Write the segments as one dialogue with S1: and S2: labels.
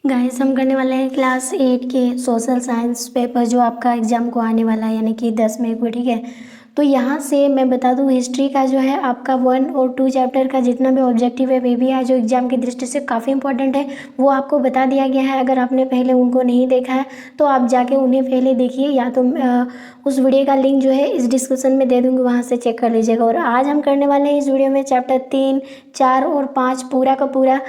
S1: Guys हम करने वाले हैं क्लास 8 के सोशल साइंस पेपर जो आपका एग्जाम को आने वाला है यानी कि 10 मई को। ठीक है, तो यहाँ से मैं बता दूँ हिस्ट्री का जो है आपका 1 और 2 चैप्टर का जितना भी ऑब्जेक्टिव है वे भी है जो एग्जाम की दृष्टि से काफ़ी इंपॉर्टेंट है, वो आपको बता दिया गया है। अगर आपने पहले उनको नहीं देखा है तो आप जाके उन्हें पहले देखिए, या तो उस वीडियो का लिंक जो है इस डिस्क्रिप्शन में दे दूँगी, वहाँ से चेक कर लीजिएगा। और आज हम करने वाले हैं इस वीडियो में चैप्टर 3, 4 और 5 पूरा का पूरा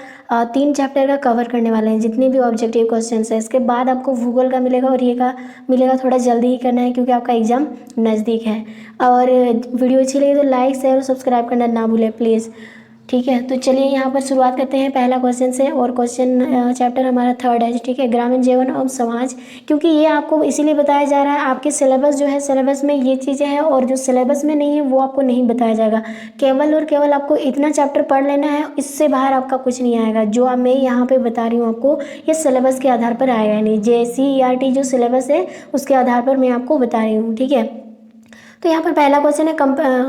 S1: 3 चैप्टर का कवर करने वाले हैं, जितने भी ऑब्जेक्टिव क्वेश्चन है। इसके बाद आपको भूगोल का मिलेगा और ये का मिलेगा, थोड़ा जल्दी ही करना है क्योंकि आपका एग्ज़ाम नज़दीक है। और वीडियो अच्छी लगी तो लाइक शेयर और सब्सक्राइब करना ना भूलें प्लीज़। ठीक है, तो चलिए यहाँ पर शुरुआत करते हैं पहला क्वेश्चन से। और क्वेश्चन चैप्टर हमारा 3rd है। ठीक है, ग्रामीण जीवन और समाज, क्योंकि ये आपको इसीलिए बताया जा रहा है, आपके सिलेबस जो है सिलेबस में ये चीज़ें हैं और जो सिलेबस में नहीं है वो आपको नहीं बताया जाएगा। केवल और केवल आपको इतना चैप्टर पढ़ लेना है, इससे बाहर आपका कुछ नहीं आएगा। जो मैं यहाँ पे बता रही हूँ आपको ये सिलेबस के आधार पर आएगा नहीं, JCERT जो सिलेबस है उसके आधार पर मैं आपको बता रही हूँ। ठीक है, तो यहाँ पर पहला क्वेश्चन है,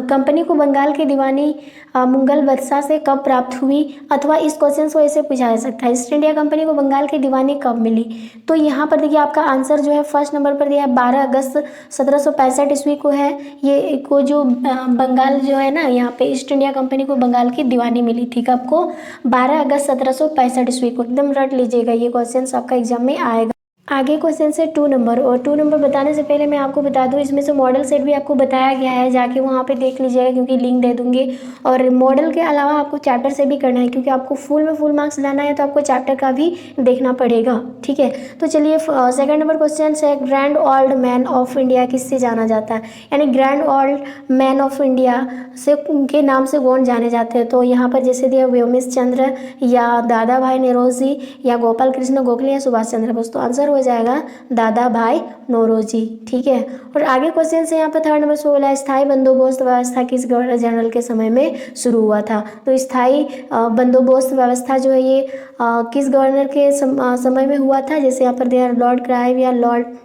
S1: कंपनी को बंगाल की दीवानी मुगल बादशाह से कब प्राप्त हुई, अथवा इस क्वेश्चन को ऐसे पूछा जा सकता है, ईस्ट इंडिया कंपनी को बंगाल की दीवानी कब मिली। तो यहाँ पर देखिए आपका आंसर जो है फर्स्ट नंबर पर दिया है 12 अगस्त 1765 ईस्वी को है। ये को जो बंगाल जो है ना, यहाँ पे ईस्ट इंडिया कंपनी को बंगाल की दीवानी मिली थी कब को, 12 अगस्त 1765 ईस्वी को। एकदम रट लीजिएगा, ये क्वेश्चन आपका एग्जाम में आएगा। आगे क्वेश्चन से 2 नंबर, और 2 नंबर बताने से पहले मैं आपको बता दूं इसमें से मॉडल सेट भी आपको बताया गया है, जाके वहाँ पे देख लीजिएगा क्योंकि लिंक दे दूंगी। और मॉडल के अलावा आपको चैप्टर से भी करना है, क्योंकि आपको फुल में फुल मार्क्स लाना है तो आपको चैप्टर का भी देखना पड़ेगा। ठीक है, तो चलिए सेकंड नंबर क्वेश्चन है, grand old man of India किससे जाना जाता है, यानी grand old man of India से के नाम से कौन जाने जाते हैं। तो यहाँ पर जैसे दिया व्योमेश चंद्र या दादा भाई नौरोजी या गोपाल कृष्ण गोखले या सुभाष चंद्र बोस। तो आंसर हो जाएगा दादा भाई नौरोजी। ठीक है, और आगे क्वेश्चन से यहाँ पर 3rd नंबर से बोला, स्थायी बंदोबस्त व्यवस्था किस गवर्नर जनरल के समय में शुरू हुआ था। तो स्थायी बंदोबस्त व्यवस्था जो है ये किस गवर्नर के समय में हुआ था, जैसे यहाँ पर दिया लॉर्ड क्राइव या लॉर्ड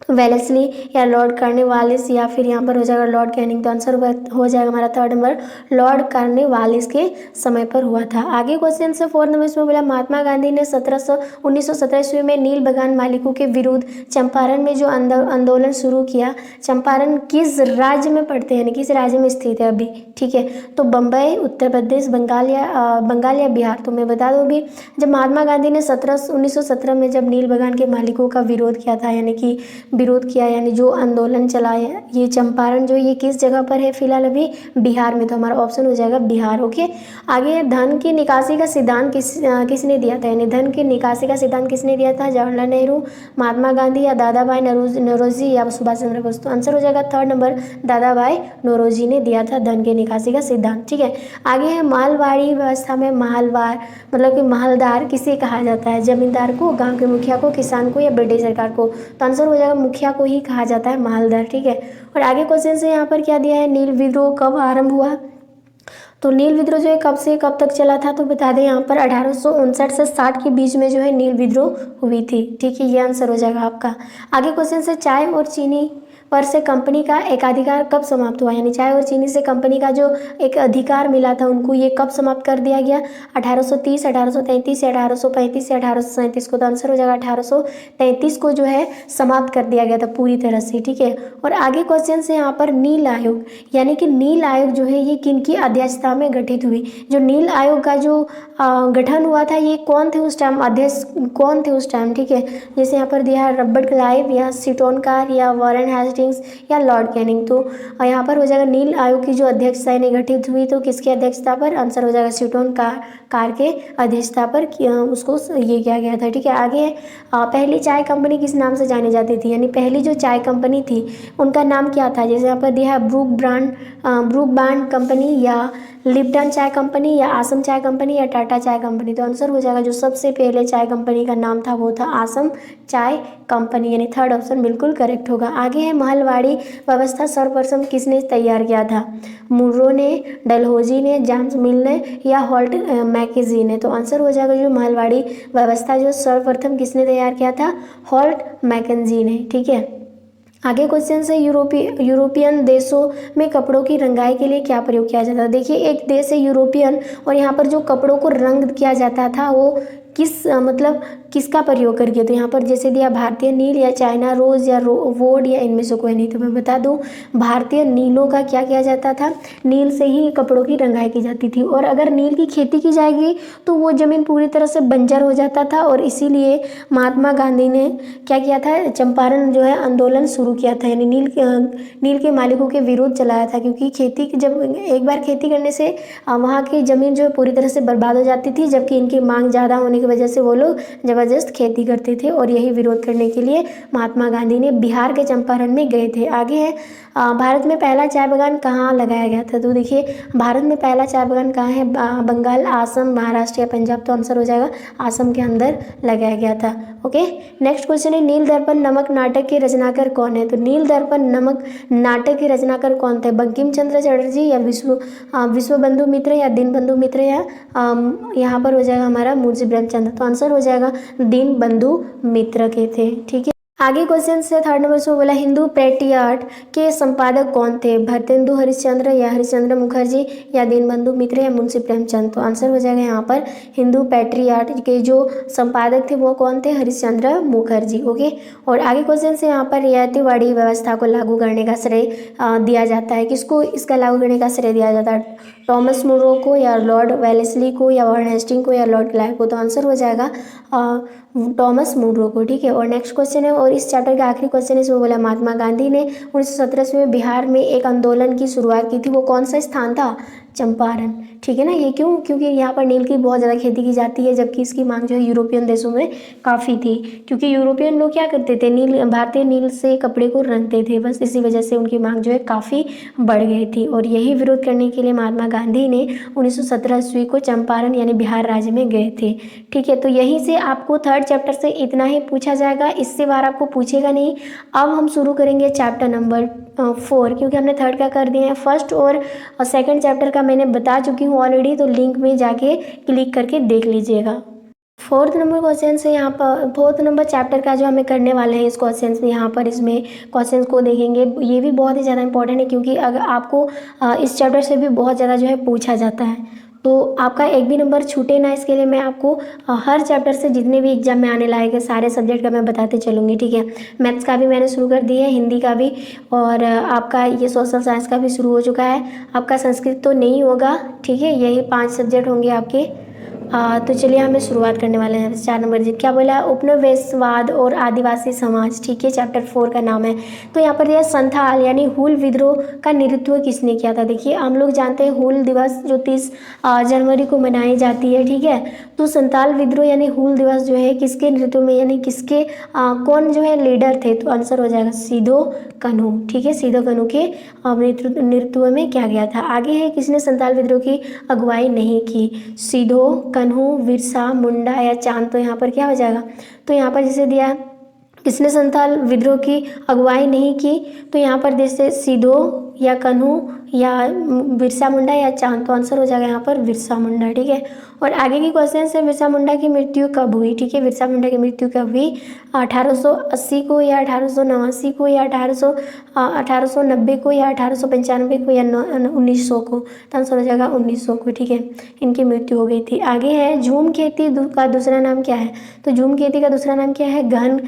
S1: वेलेस्ली या लॉर्ड कार्नवालिस या फिर यहाँ पर हो जाएगा लॉर्ड कैनिंग। तो आंसर हो जाएगा हमारा 3rd नंबर लॉर्ड कार्नवालिस के समय पर हुआ था। आगे क्वेश्चन से 4th नंबर इसमें बोला, महात्मा गांधी ने 1917 ईस्वी में नील बगान मालिकों के विरुद्ध चंपारण में जो आंदोलन शुरू किया, चंपारण किस राज्य में पड़ते हैं, किस राज्य में स्थित है अभी। ठीक है, तो बम्बई, उत्तर प्रदेश, बंगाल या बिहार। तो मैं बता दूँ अभी, जब महात्मा गांधी ने 1917 में जब नील बगान के मालिकों का विरोध किया था, यानी जो आंदोलन चलाया, ये चंपारण जो ये किस जगह पर है फिलहाल अभी, बिहार में। तो हमारा ऑप्शन हो जाएगा बिहार। ओके, आगे धन की निकासी का सिद्धांत किसने दिया था, यानी धन की निकासी का सिद्धांत किसने दिया था, जवाहरलाल नेहरू, महात्मा गांधी या दादा भाई नौरोजी या सुभाष चंद्र बोस। तो आंसर हो जाएगा 3rd नंबर दादा भाई नौरोजी ने दिया था धन की निकासी का सिद्धांत। ठीक है, आगे है मालवाड़ी व्यवस्था में माहलवार मतलब कि माहलदार किसे कहा जाता है, जमींदार को, गांव के मुखिया को, किसान को या ब्रिटिश सरकार को। तो आंसर हो जाएगा मुखिया को ही कहा जाता है माहलदार। ठीक है, और आगे क्वेश्चन से यहाँ पर क्या दिया है, नील विद्रोह कब आरंभ हुआ। तो नील विद्रोह जो है कब से कब तक चला था, तो बता दें यहाँ पर 1859 से 60 के बीच में जो है नील विद्रोह हुई थी। ठीक है, ये आंसर हो जाएगा आपका। आगे क्वेश्चन से चाय और चीनी पर से कंपनी का एकाधिकार कब समाप्त हुआ, यानी चाय और चीनी से कंपनी का जो एक अधिकार मिला था उनको, ये कब समाप्त कर दिया गया, 1830, 1833 या 1835 या 1837 को। तो आंसर हो जाएगा 1833 को जो है समाप्त कर दिया गया था पूरी तरह से। ठीक है, और आगे क्वेश्चन से यहाँ पर नील आयोग, यानी कि नील आयोग जो है ये किन की अध्यक्षता में गठित हुई। जो नील आयोग का जो गठन हुआ था ये कौन थे उस टाइम, अध्यक्ष कौन थे उस टाइम। ठीक है, जैसे यहाँ पर दिया है रॉबर्ट क्लाइव या सीटोनकार या वॉरेन हेस्टिंग्स या लॉर्ड कैनिंग। तो यहाँ पर हो जाएगा नील आयोग की जो अध्यक्षता इन्हें गठित हुई तो किसकी अध्यक्षता पर, आंसर हो जाएगा सीटोनकार के अध्यक्षता पर उसको ये किया गया था। ठीक है, आगे पहली चाय कंपनी किस नाम से जानी जाती थी, यानी पहली जो चाय कंपनी थी उनका नाम क्या था, जैसे यहाँ पर दिया है ब्रूक बांड कंपनी या लिप्टन चाय कंपनी या आसम चाय कंपनी या टाटा चाय कंपनी। तो आंसर हो जाएगा जो सबसे पहले चाय कंपनी का नाम था वो था आसम चाय कंपनी, यानी 3rd ऑप्शन बिल्कुल करेक्ट होगा। आगे है महलवाड़ी व्यवस्था सर्वप्रथम किसने तैयार किया था, मुर्रो ने, डलहौजी ने, जेम्स मिल ने या हॉल्ट मैकेजी ने। तो आंसर हो जाएगा जो महलवाड़ी व्यवस्था जो सर्वप्रथम किसने तैयार किया था, हॉल्ट मैकेजी ने। ठीक है, आगे क्वेश्चन से यूरोपियन देशों में कपड़ों की रंगाई के लिए क्या प्रयोग किया जाता है। देखिए एक देश है यूरोपियन और यहाँ पर जो कपड़ों को रंग किया जाता था वो मतलब किसका प्रयोग करके, तो यहाँ पर जैसे दिया भारतीय नील या चाइना रोज या वोड या इनमें से कोई नहीं। तो मैं बता दूं भारतीय नीलों का क्या किया जाता था, नील से ही कपड़ों की रंगाई की जाती थी। और अगर नील की खेती की जाएगी तो वो जमीन पूरी तरह से बंजर हो जाता था, और इसीलिए महात्मा गांधी ने क्या किया था, चंपारण जो है आंदोलन शुरू किया था, यानी नील के मालिकों के विरोध चलाया था। क्योंकि खेती जब एक बार खेती करने से वहाँ की ज़मीन जो है पूरी तरह से बर्बाद हो जाती थी, जबकि इनकी मांग ज़्यादा होने की वजह से वो लोग ज़बरदस्त खेती करते थे। और यही विरोध करने के लिए महात्मा गांधी ने बिहार के चंपारण में गए थे। आगे है भारत में पहला चाय बागान कहाँ लगाया गया था। तो देखिए भारत में पहला चाय बागान कहाँ है, बंगाल, असम, महाराष्ट्र या पंजाब। तो आंसर हो जाएगा असम के अंदर लगाया गया था। ओके, नेक्स्ट क्वेश्चन है नील दर्पण नमक नाटक के रचनाकार कौन है। तो नील दर्पण नमक नाटक के रचनाकार कौन थे, बंकिम चंद्र चटर्जी या विश्वबंधु मित्र या दीनबंधु मित्र या यहाँ पर हो जाएगा हमारा मुंशी प्रेमचंद। तो आंसर हो जाएगा दीनबंधु मित्र के थे। ठीक है, आगे क्वेश्चन से थर्ड नंबर से बोला हिंदू पैट्रियट के संपादक कौन थे, भरतेंदु हरिश्चंद्र या हरिश्चंद्र मुखर्जी या दीनबंधु मित्र या मुंशी प्रेमचंद। तो आंसर हो जाएगा यहाँ पर हिंदू पैट्रियट के जो संपादक थे वो कौन थे, हरिश्चंद्र मुखर्जी। ओके, और आगे क्वेश्चन से यहाँ पर रियायतीवाड़ी व्यवस्था को लागू करने का श्रेय दिया जाता है, किसको इसका लागू करने का श्रेय दिया जाता है, टॉमस मुरो को या लॉर्ड वेलेस्ली को या वॉरेन हेस्टिंग को या लॉर्ड क्लाइव को। तो आंसर हो जाएगा टॉमस मुरो को। ठीक है, और नेक्स्ट क्वेश्चन है और इस चैप्टर का आखिरी क्वेश्चन है, इसमें बोला महात्मा गांधी ने 1917 में बिहार में एक आंदोलन की शुरुआत की थी, वो कौन सा स्थान था, चंपारण। ठीक है ना, ये क्यों, क्योंकि यहाँ पर नील की बहुत ज़्यादा खेती की जाती है, जबकि इसकी मांग जो है यूरोपियन देशों में काफ़ी थी। क्योंकि यूरोपियन लोग क्या करते थे, भारतीय नील से कपड़े को रंगते थे, बस इसी वजह से उनकी मांग जो है काफ़ी बढ़ गई थी। और यही विरोध करने के लिए महात्मा गांधी ने 1917 ईस्वी को चंपारण यानी बिहार राज्य में गए थे। ठीक है, तो यहीं से आपको थर्ड चैप्टर से इतना ही पूछा जाएगा, इससे बार आपको पूछेगा नहीं। अब हम शुरू करेंगे चैप्टर नंबर 4, क्योंकि हमने थर्ड का कर दिया है, फर्स्ट और सेकंड चैप्टर का मैंने बता चुकी हूँ ऑलरेडी, तो लिंक में जाके क्लिक करके देख लीजिएगा। फोर्थ नंबर क्वेश्चन से यहाँ पर फोर्थ नंबर चैप्टर का जो हमें करने वाले हैं इस क्वेश्चन में, यहाँ पर इसमें क्वेश्चन को देखेंगे, ये भी बहुत ही ज़्यादा इंपॉर्टेंट है, क्योंकि अगर आपको इस चैप्टर से भी बहुत ज़्यादा जो है पूछा जाता है, तो आपका एक भी नंबर छूटे ना, इसके लिए मैं आपको हर चैप्टर से जितने भी एग्जाम में आने लायक है सारे सब्जेक्ट का मैं बताते चलूँगी। ठीक है, मैथ्स का भी मैंने शुरू कर दिया है, हिंदी का भी, और आपका ये सोशल साइंस का भी शुरू हो चुका है। आपका संस्कृत तो नहीं होगा, ठीक है, यही 5 सब्जेक्ट होंगे आपके। तो चलिए हमें शुरुआत करने वाले हैं। 4 नंबर जी क्या बोला, उपनिवेशवाद और आदिवासी समाज। ठीक है, चैप्टर 4 का नाम है। तो यहाँ पर दिया संथाल यानी हूल विद्रोह का नेतृत्व किसने किया था। देखिए हम लोग जानते हैं हूल दिवस जो 30 जनवरी को मनाई जाती है। ठीक है, तो संथाल विद्रोह यानी हूल दिवस जो है किसके नेतृत्व में, यानी किसके कौन जो है लीडर थे। तो आंसर हो जाएगा सिधो कान्हू। ठीक है, सिधो कान्हू के नेतृत्व में किया गया था। आगे है किसने संथाल विद्रोह की अगुवाई नहीं की, सिधो कान्हू, बिरसा मुंडा या चांद। तो यहाँ पर क्या हो जाएगा, तो यहाँ पर जैसे दिया किसने संथाल विद्रोह की अगुवाई नहीं की, तो यहाँ पर जैसे सिधो या कान्हू या बिरसा मुंडा या चांद। तो आंसर हो जाएगा यहाँ पर बिरसा मुंडा। ठीक है, और आगे की क्वेश्चन है बिरसा मुंडा की मृत्यु कब हुई। ठीक है, बिरसा मुंडा की मृत्यु कब हुई, 1880 को या 1889 को या 1890 को या 1895 को या 1900 को। तो आंसर हो जाएगा 1900 को। ठीक है, इनकी मृत्यु हो गई थी। आगे है झूम खेती का दूसरा नाम क्या है। तो झूम खेती का दूसरा नाम क्या है, गहन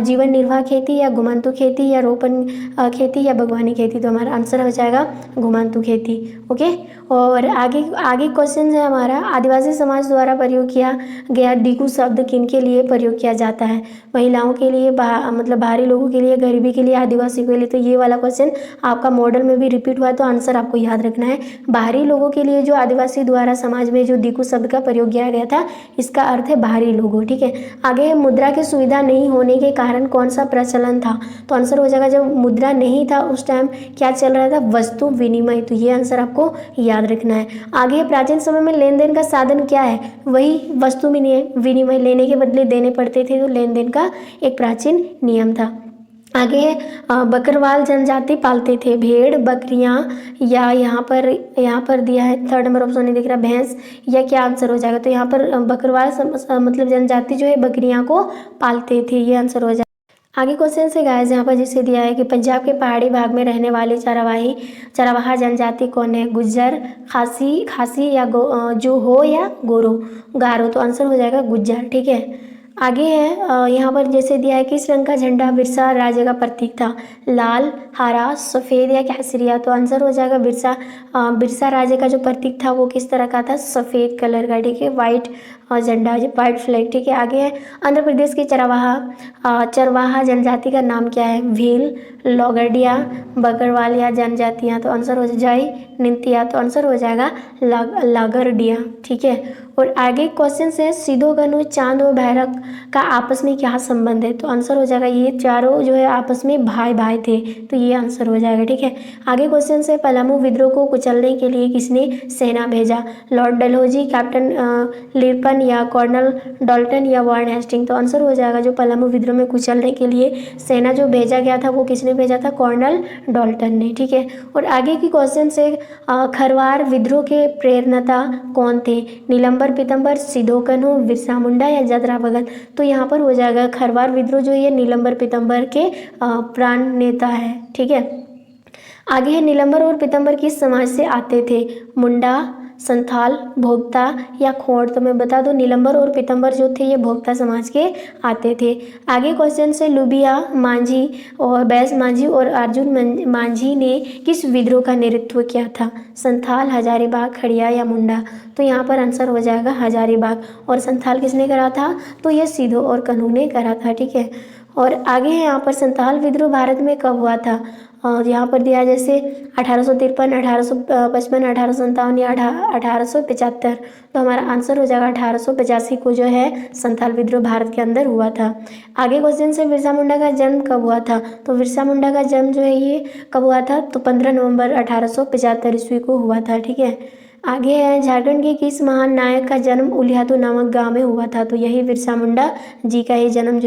S1: जीवन निर्वाह खेती या घुमंतु खेती या रोपण खेती या बागवानी खेती। तो हमारा आंसर हो जाएगा घुमंतु खेती। ओके, और आगे क्वेश्चन है हमारा आदिवासी समाज द्वारा प्रयोग किया गया दिकु शब्द किनके लिए प्रयोग किया जाता है, महिलाओं के लिए, मतलब बाहरी लोगों के लिए, गरीबी के लिए, आदिवासी के लिए। तो ये वाला क्वेश्चन आपका मॉडल में भी रिपीट हुआ है, तो आंसर आपको याद रखना है बाहरी लोगों के लिए, जो आदिवासी द्वारा समाज में जो दिकु शब्द का प्रयोग किया गया था इसका अर्थ है बाहरी लोगों। ठीक है, आगे है मुद्रा की सुविधा नहीं होने के कारण कौन सा प्रचलन था। तो आंसर हो जाएगा जब मुद्रा नहीं था उस टाइम क्या चल रहा था, वस्तु विनिमय। तो ये आंसर आपको याद रखना है। आगे प्राचीन समय में लेन देन का साधन क्या है, वही वस्तु विनिमय, लेने के बदले देने पड़ते थे, तो लेन देन का एक प्राचीन नियम था। आगे है बकरवाल जनजाति पालते थे भेड़, बकरियां, या यहाँ पर दिया है थर्ड नंबर ऑप्शन नहीं दिख रहा, भैंस, या क्या आंसर हो जाएगा। तो यहाँ पर बकरवाल मतलब जनजाति जो है बकरियां को पालते थे, ये आंसर हो जाएगा। आगे क्वेश्चन से गाइस यहाँ पर जैसे दिया है कि पंजाब के पहाड़ी भाग में रहने वाली चरवाहा जनजाति कौन है? गुज्जर, खासी या जो हो या गारो। तो आंसर हो जाएगा गुज्जर। ठीक है, आगे है यहाँ पर जैसे दिया है किस रंग का झंडा बिरसा राजे का प्रतीक था? लाल, हरा, सफ़ेद या केसरिया। तो आंसर हो जाएगा बिरसा राजे का जो प्रतीक था वो किस तरह का था? सफ़ेद कलर का। ठीक है, वाइट झंडा, वाइट फ्लैग। ठीक है, आगे है आंध्र प्रदेश की चरवाहा जनजाति का नाम क्या है? भील, लोगडिया, बकरवालिया जनजातियाँ। तो आंसर हो जाए निंतिया। तो आंसर हो जाएगा लागरडिया। ठीक है, और आगे क्वेश्चन से सिधो, कनु, चांद और भैरव का आपस में क्या संबंध है? तो आंसर हो जाएगा ये चारों जो है आपस में भाई भाई थे। तो ये आंसर हो जाएगा। ठीक है, आगे क्वेश्चन से पलामू विद्रोह को कुचलने के लिए किसने सेना भेजा? लॉर्ड डलहौजी, कैप्टन लिरपन या कर्नल डाल्टन या वार्न हेस्टिंग। तो आंसर हो जाएगा जो पलामू विद्रोह में कुचलने के लिए सेना जो भेजा गया था वो किसने भेजा था? कर्नल डाल्टन ने। ठीक है, और आगे की क्वेश्चन से खरवार विद्रोह के प्रेरणता कौन थे? नीलंबर पीतम्बर, सिधो कान्हू, बिरसा मुंडा या जदरा भगत। तो यहाँ पर हो जाएगा खरवार विद्रोह जो ये नीलंबर पीतम्बर के प्राण नेता है। ठीक है, आगे है नीलंबर और पीतम्बर किस समाज से आते थे? मुंडा, संथाल, भोक्ता या खोड़। तो मैं बता दूं नीलंबर और पीतम्बर जो थे ये भोक्ता समाज के आते थे। आगे क्वेश्चन से लुबिया मांझी और बैस मांझी और अर्जुन मांझी ने किस विद्रोह का नेतृत्व किया था? संथाल, हजारीबाग, खड़िया या मुंडा। तो यहाँ पर आंसर हो जाएगा हजारीबाग। और संथाल किसने करा था? तो ये सिधो और कान्हू ने करा था। ठीक है, और आगे है यहाँ पर संथाल विद्रोह भारत में कब हुआ था? और यहाँ पर दिया जैसे 1853, 1855, 1857 या 1875। तो हमारा आंसर हो जाएगा 1885 को जो है संथाल विद्रोह भारत के अंदर हुआ था। आगे क्वेश्चन से बिरसा मुंडा का जन्म कब हुआ था? तो बिरसा मुंडा का जन्म जो है ये कब हुआ था? तो 15 नवंबर 1875 ईस्वी को हुआ था। ठीक है, आगे है झारखंड के किस महान नायक का जन्म उलियातू नामक गांव में हुआ था? तो यही बिरसा मुंडा जी का ही जन्म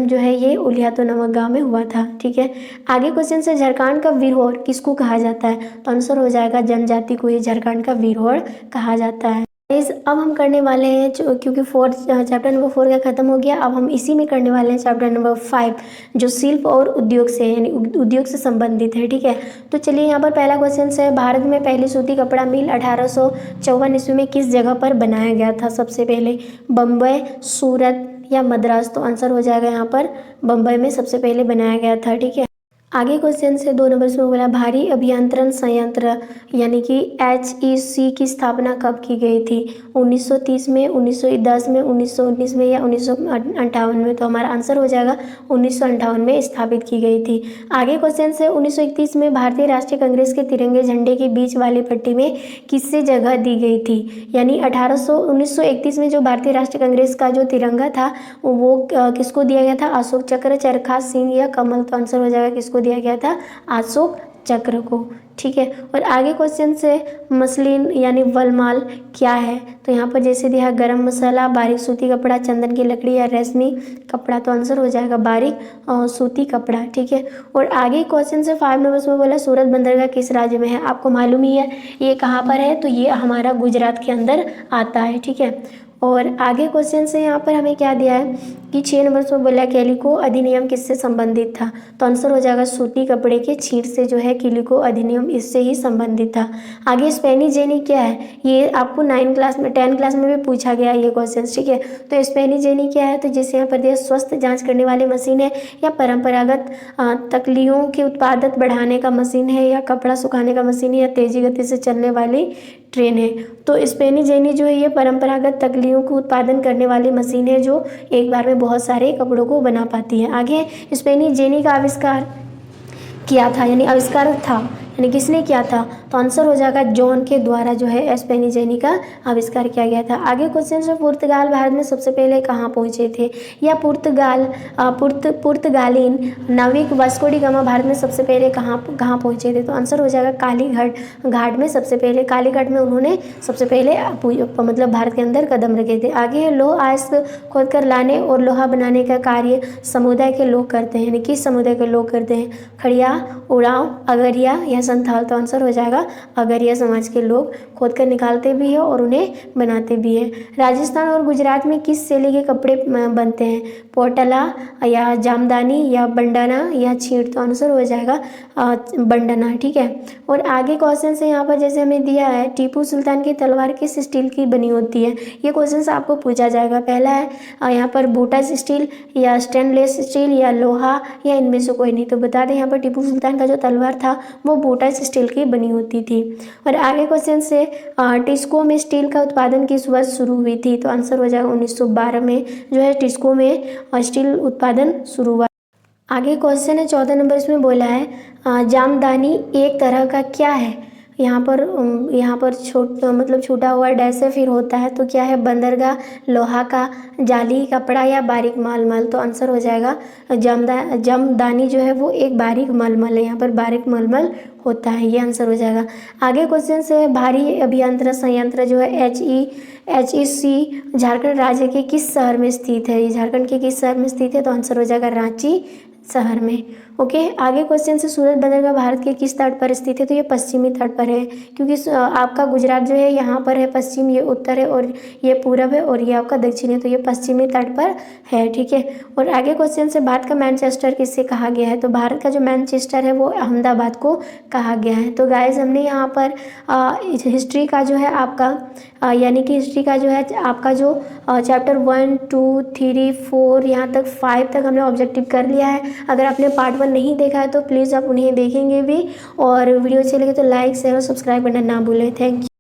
S1: जो है ये उलियातू नामक गांव में हुआ था। ठीक है, आगे क्वेश्चन से झारखंड का वीरहोर किसको कहा जाता है? तो आंसर हो जाएगा जनजाति को ही झारखंड का वीरहोर कहा जाता है। अब हम करने वाले हैं क्योंकि चैप्टर नंबर 4 का खत्म हो गया, अब हम इसी में करने वाले हैं चैप्टर नंबर 5 जो शिल्प और उद्योग से यानी उद्योग से संबंधित है। ठीक है, तो चलिए यहाँ पर पहला क्वेश्चन है भारत में पहली सूती कपड़ा मिल 1854 ईस्वी में किस जगह पर बनाया गया था? सबसे पहले बम्बई, सूरत या मद्रास। तो आंसर हो जाएगा यहाँ पर बम्बई में सबसे पहले बनाया गया था। ठीक है, आगे क्वेश्चन से 2 नंबर में बोला भारी अभियंत्रण संयंत्र यानी कि HEC की स्थापना कब की गई थी? 1930 में, 1910 में, 1919 में या 1958 में। तो हमारा आंसर हो जाएगा 1958 में स्थापित की गई थी। आगे क्वेश्चन से 1931 में भारतीय राष्ट्रीय कांग्रेस के तिरंगे झंडे के बीच वाली पट्टी में किससे जगह दी गई थी? यानी 1931 में जो भारतीय राष्ट्रीय कांग्रेस का जो तिरंगा था वो किसको दिया गया था? अशोक चक्र, चरखा, सिंह या कमल। तो आंसर हो जाएगा किसको दिया गया था? अशोक चक्र को। ठीक है, और आगे क्वेश्चन से मसलिन यानी वलमाल क्या है? तो यहाँ पर जैसे दिया गरम मसाला, बारीक सूती कपड़ा, चंदन की लकड़ी या रेशमी कपड़ा। तो आंसर हो जाएगा बारीक सूती कपड़ा। ठीक है, और आगे क्वेश्चन से 5 नंबर में बोला सूरत बंदरगाह किस राज्य में है? आपको मालूम ही है ये कहाँ पर है, तो ये हमारा गुजरात के अंदर आता है। ठीक है, और आगे क्वेश्चन से यहाँ पर हमें क्या दिया है कि 6 नंबर में बोला कैलिको अधिनियम किससे संबंधित था? तो आंसर हो जाएगा सूती कपड़े के छींट से जो है कैलिको अधिनियम इससे ही संबंधित था। आगे स्पेनी जेनी क्या है? ये आपको 10 क्लास में भी पूछा गया ये क्वेश्चन। ठीक है, तो स्पेनी जेनी क्या है? तो जैसे यहाँ पर दिया स्वस्थ जाँच करने वाली मशीन है या परंपरागत तकलियों के उत्पादन बढ़ाने का मशीन है या कपड़ा सुखाने का मशीन है या तेजी गति से चलने वाली ट्रेन है। तो स्पेनी जेनी जो है ये परंपरागत तकलियों को उत्पादन करने वाली मशीन है जो एक बार में बहुत सारे कपड़ों को बना पाती है। आगे स्पेनी जेनी का आविष्कार किया था यानी आविष्कार था यानी किसने किया था? तो आंसर हो जाएगा जॉन के द्वारा जो है स्पेनी जेनी का आविष्कार किया गया था। आगे क्वेश्चन से पुर्तगाल भारत में सबसे पहले कहाँ पहुँचे थे? या पुर्तगालीन नाविक वास्को डी गामा भारत में सबसे पहले कहाँ पहुँचे थे? तो आंसर हो जाएगा कालीघाट घाट में सबसे पहले कालीघाट में उन्होंने सबसे पहले मतलब भारत के अंदर कदम रखे थे। आगे लोह अयस्क खोद कर लाने और लोहा बनाने का कार्य समुदाय के लोग करते हैं यानी किस समुदाय के लोग करते हैं? खड़िया, उड़ाव, अगरिया या संथाल। तो आंसर हो जाएगा अगरिया समाज के लोग खोद कर निकालते भी है और उन्हें बनाते भी है। राजस्थान और गुजरात में किस शैली के कपड़े बनते हैं? पोटला या जामदानी या बंडाना या छींट? तो आंसर हो जाएगा बंडना। ठीक है। और आगे क्वेश्चन से यहाँ पर जैसे हमें दिया है, टीपू सुल्तान की तलवार किस स्टील की बनी होती है? ये क्वेश्चन आपको पूछा जाएगा। पहला है यहाँ पर बोटास स्टील या स्टेनलेस स्टील या लोहा या इनमें से कोई नहीं। तो बता दें यहाँ पर टीपू सुल्तान का जो तलवार था वो बोटास स्टील की बनी होती थी। और आगे क्वेश्चन से टिस्को में स्टील का उत्पादन किस वर्ष शुरू हुई थी? तो आंसर हो जाएगा 1912 में जो है टिस्को में स्टील उत्पादन शुरू हुआ। आगे क्वेश्चन है 14 नंबर, इसमें बोला है जामदानी एक तरह का क्या है? यहाँ पर मतलब छूटा हुआ डैश है, फिर होता है तो क्या है? बंदरगाह, लोहा का, जाली, कपड़ा या बारीक मलमल? तो आंसर हो जाएगा जामदानी जो है वो एक बारीक मलमल है। यहाँ पर बारीक मलमल होता है, ये आंसर हो जाएगा। आगे क्वेश्चन से भारी अभियंत्रण संयंत्र जो है HEC झारखंड राज्य के किस शहर में स्थित है? ये झारखंड के किस शहर में स्थित है? तो आंसर हो जाएगा रांची शहर में। ओके। आगे क्वेश्चन से सूरत बंदरगाह भारत के किस तट पर स्थित है? तो ये पश्चिमी तट पर है, क्योंकि आपका गुजरात जो है यहाँ पर है पश्चिम, ये उत्तर है और ये पूरब है और ये आपका दक्षिण है, तो ये पश्चिमी तट पर है। ठीक है। और आगे क्वेश्चन से भारत का मैनचेस्टर किससे कहा गया है? तो भारत का जो मैनचेस्टर है वो अहमदाबाद को कहा गया है। तो गाइज हमने यहाँ पर हिस्ट्री का जो है आपका यानी कि हिस्ट्री का जो है आपका जो चैप्टर 1, 2, 3, 4 यहाँ तक 5 तक हमने ऑब्जेक्टिव कर लिया है। अगर आपने पार्ट 1 नहीं देखा है तो प्लीज़ आप उन्हें देखेंगे भी, और वीडियो अच्छी लगे तो लाइक शेयर और सब्सक्राइब करना ना भूलें। Thank you.